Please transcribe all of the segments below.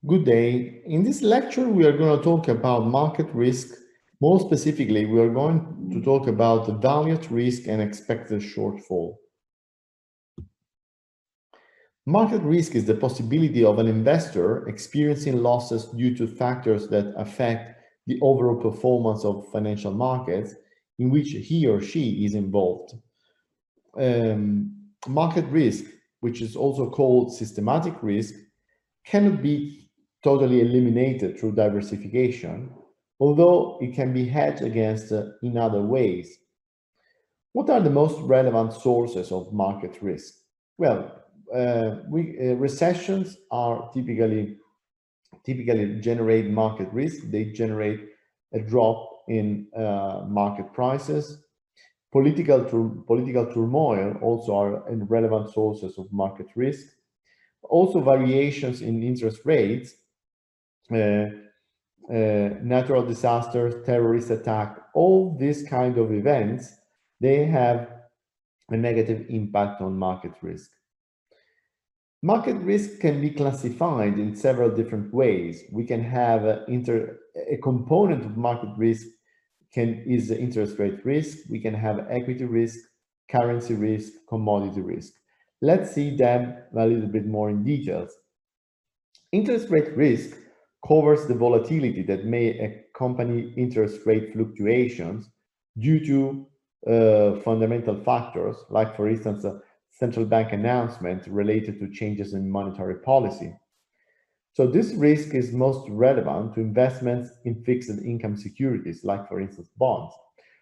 Good day. In this lecture, we are going to talk about market risk. More specifically, we are going to talk about the value at risk and expected shortfall. Market risk is the possibility of an investor experiencing losses due to factors that affect the overall performance of financial markets in which he or she is involved. Market risk, which is also called systematic risk, cannot be totally eliminated through diversification, although it can be hedged against in other ways. What are the most relevant sources of market risk? Well, recessions are typically generate market risk. They generate a drop in market prices. Political turmoil also are relevant sources of market risk. Also, variations in interest rates, natural disasters, terrorist attack, all these kind of events, they have a negative impact on market risk. Market risk can be classified in several different ways. We can have a component of market risk is interest rate risk. We can have equity risk, currency risk, commodity risk. Let's see them a little bit more in details. Interest rate risk covers the volatility that may accompany interest rate fluctuations due to fundamental factors, like, for instance, a central bank announcement related to changes in monetary policy. So this risk is most relevant to investments in fixed income securities, like, for instance, bonds.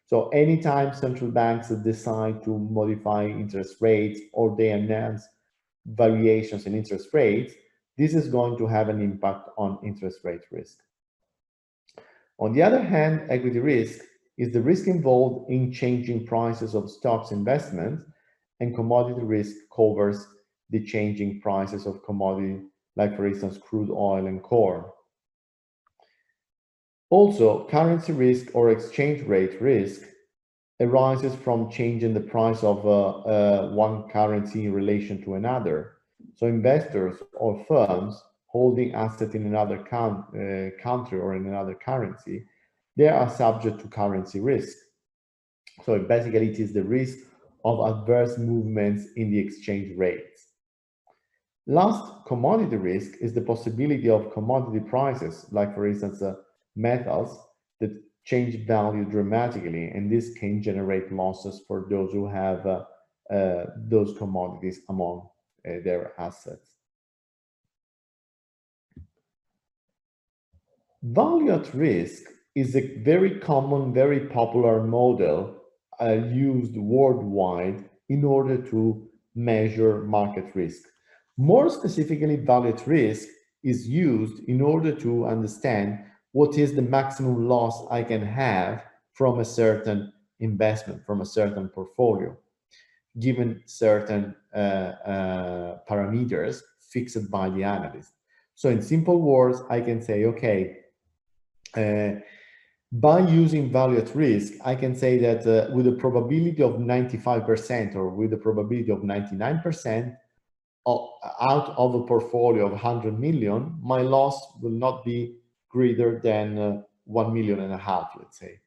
So anytime central banks decide to modify interest rates or they announce variations in interest rates, this is going to have an impact on interest rate risk. On the other hand, equity risk is the risk involved in changing prices of stocks investments, and commodity risk covers the changing prices of commodity, like, for instance, crude oil and corn. Also, currency risk or exchange rate risk arises from changing the price of one currency in relation to another. So investors or firms holding assets in another country or in another currency, they are subject to currency risk. So basically, it is the risk of adverse movements in the exchange rates. Last, commodity risk is the possibility of commodity prices, like, for instance, metals, that change value dramatically, and this can generate losses for those who have those commodities among their assets. Value at risk is a very common, very popular model used worldwide in order to measure market risk. More specifically, value at risk is used in order to understand what is the maximum loss I can have from a certain investment, from a certain portfolio, given certain parameters fixed by the analyst. So in simple words, I can say, okay, by using value at risk, I can say that with a probability of 95% or with a probability of 99%, out of a portfolio of 100 million, my loss will not be greater than 1.5 million, let's say.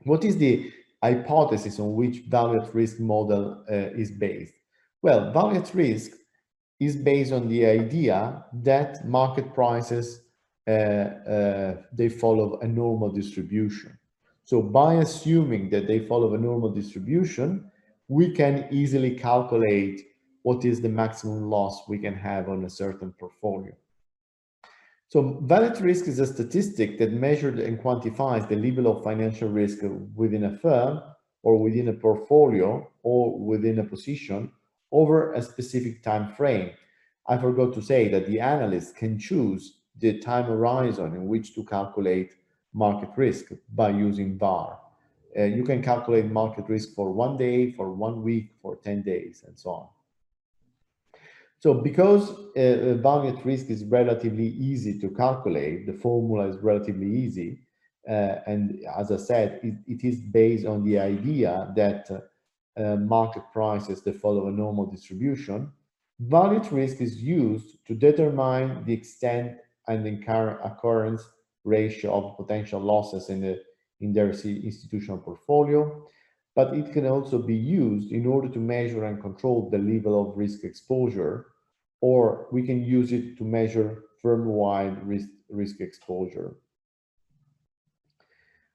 What is the hypothesis on which value at risk model is based? Well, value at risk is based on the idea that market prices they follow a normal distribution. So by assuming that they follow a normal distribution, we can easily calculate what is the maximum loss we can have on a certain portfolio. So value at risk is a statistic that measures and quantifies the level of financial risk within a firm or within a portfolio or within a position over a specific time frame. I forgot to say that the analyst can choose the time horizon in which to calculate market risk by using VAR. You can calculate market risk for 1 day, for 1 week, for 10 days, and so on. So because value at risk is relatively easy to calculate, the formula is relatively easy, and as I said, it is based on the idea that market prices, they follow a normal distribution. Value at risk is used to determine the extent and occurrence ratio of potential losses in their institutional portfolio, but it can also be used in order to measure and control the level of risk exposure, or we can use it to measure firm-wide risk exposure.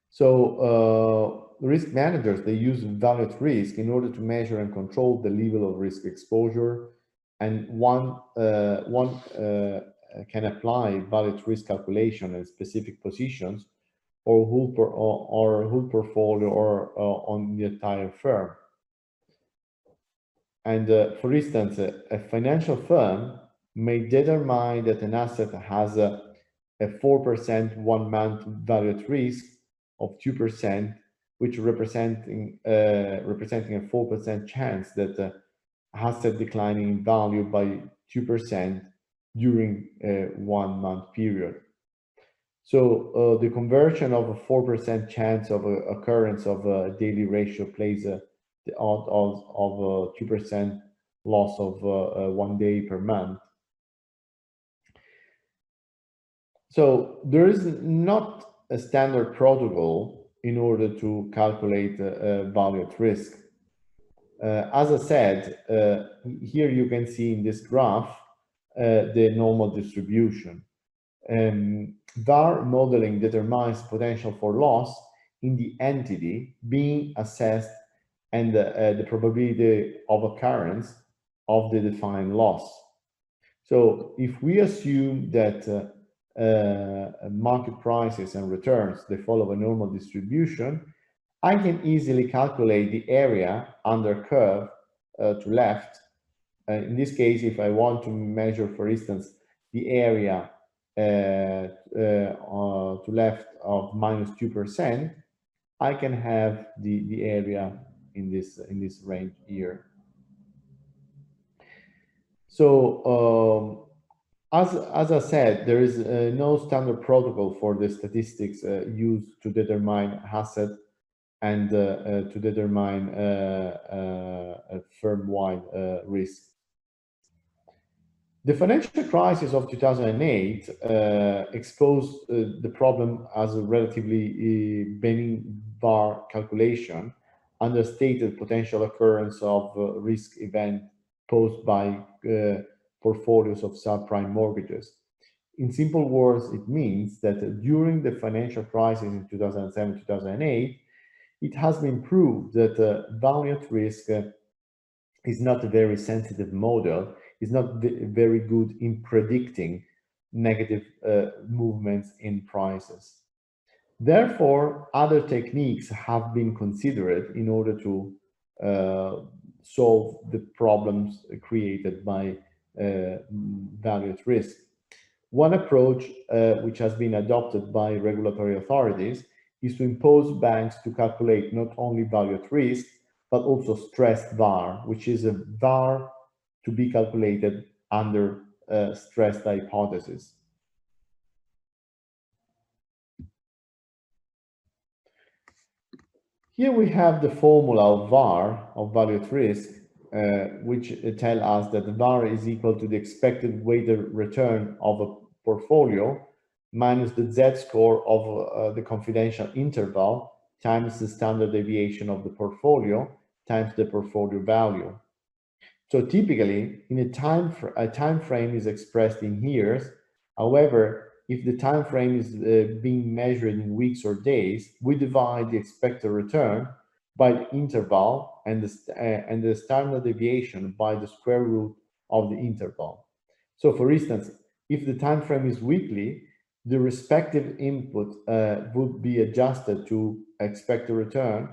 So risk managers, they use value at risk in order to measure and control the level of risk exposure. And one can apply value at risk calculation in specific positions or whole portfolio or on the entire firm. And for instance, a financial firm may determine that an asset has a 4% 1 month value at risk of 2%, which representing a 4% chance that asset declining in value by 2% during a 1 month period. So the conversion of a 4% chance of occurrence of a daily ratio plays the odds of 2% loss of 1 day per month. So there is not a standard protocol in order to calculate value at risk. As I said, here you can see in this graph the normal distribution. VAR modeling determines potential for loss in the entity being assessed and the probability of occurrence of the defined loss. So if we assume that market prices and returns, they follow a normal distribution, I can easily calculate the area under curve to left. In this case, if I want to measure, for instance, the area to left of -2%, I can have the area in this range here. So as I said, there is no standard protocol for the statistics used to determine asset and to determine a firm-wide risk. The financial crisis of 2008 exposed the problem as a relatively benign VAR calculation, understated potential occurrence of risk event posed by portfolios of subprime mortgages. In simple words, it means that during the financial crisis in 2007-2008, it has been proved that value at risk is not a very sensitive model, is not very good in predicting negative movements in prices. Therefore, other techniques have been considered in order to solve the problems created by value at risk. One approach which has been adopted by regulatory authorities is to impose banks to calculate not only value at risk, but also stressed VAR, which is a VAR to be calculated under stressed hypothesis. Here we have the formula of VAR, of value at risk, which tell us that the VAR is equal to the expected weighted return of a portfolio minus the Z-score of the confidential interval times the standard deviation of the portfolio times the portfolio value. So typically, in a time frame is expressed in years. However, if the time frame is being measured in weeks or days, we divide the expected return by the interval and the standard deviation by the square root of the interval. So, for instance, if the time frame is weekly, the respective input would be adjusted to expected return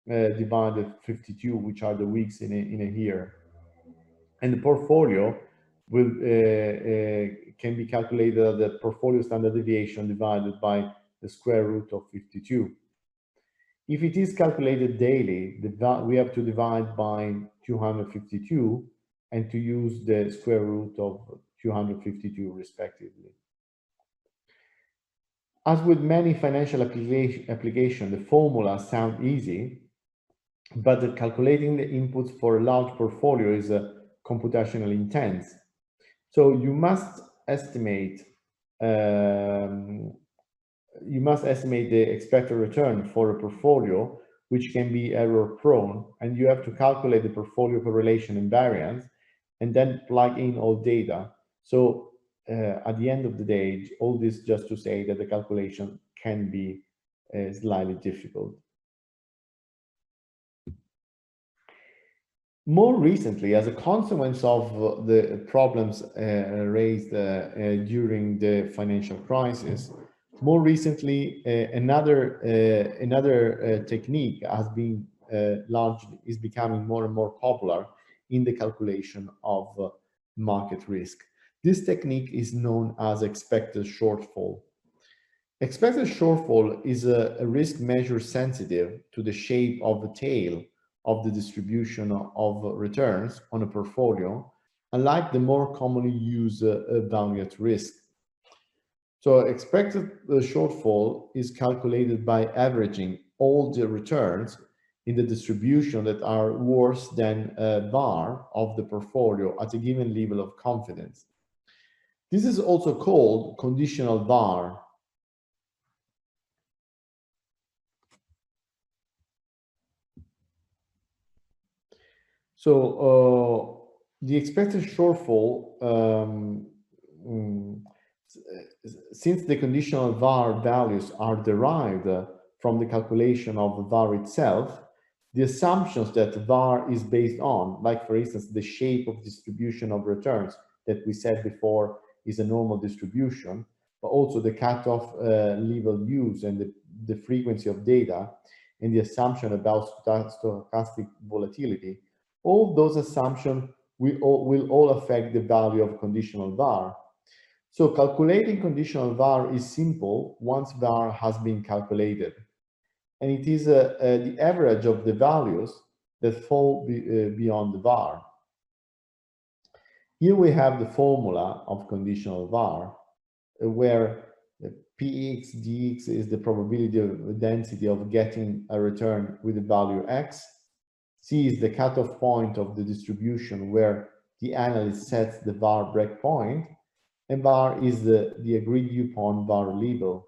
divided 52, which are the weeks in a year. And the portfolio will can be calculated as the portfolio standard deviation divided by the square root of 52. If it is calculated daily, we have to divide by 252 and to use the square root of 252 respectively. As with many financial applications, the formulas sound easy, but calculating the inputs for a large portfolio is computationally intense. So you must estimate the expected return for a portfolio, which can be error prone, and you have to calculate the portfolio correlation and variance, and then plug in all data. So at the end of the day, all this just to say that the calculation can be slightly difficult. More recently, as a consequence of the problems raised during the financial crisis, more recently, another technique has been launched, is becoming more and more popular in the calculation of market risk. This technique is known as expected shortfall. Expected shortfall is a risk measure sensitive to the shape of the tail of the distribution of returns on a portfolio, unlike the more commonly used value at risk. So expected shortfall is calculated by averaging all the returns in the distribution that are worse than VaR of the portfolio at a given level of confidence. This is also called conditional VaR. So the expected shortfall, since the conditional VaR values are derived from the calculation of the VaR itself, the assumptions that VaR is based on, like for instance, the shape of distribution of returns that we said before is a normal distribution, but also the cutoff level used and the frequency of data and the assumption about stochastic volatility, all those assumptions will all affect the value of conditional VaR. So calculating conditional VaR is simple once VaR has been calculated. And it is the average of the values that fall beyond the VaR. Here we have the formula of conditional VaR, where Px dx is the probability of density of getting a return with the value x. C is the cutoff point of the distribution where the analyst sets the VaR breakpoint, and VaR is the agreed upon VaR level.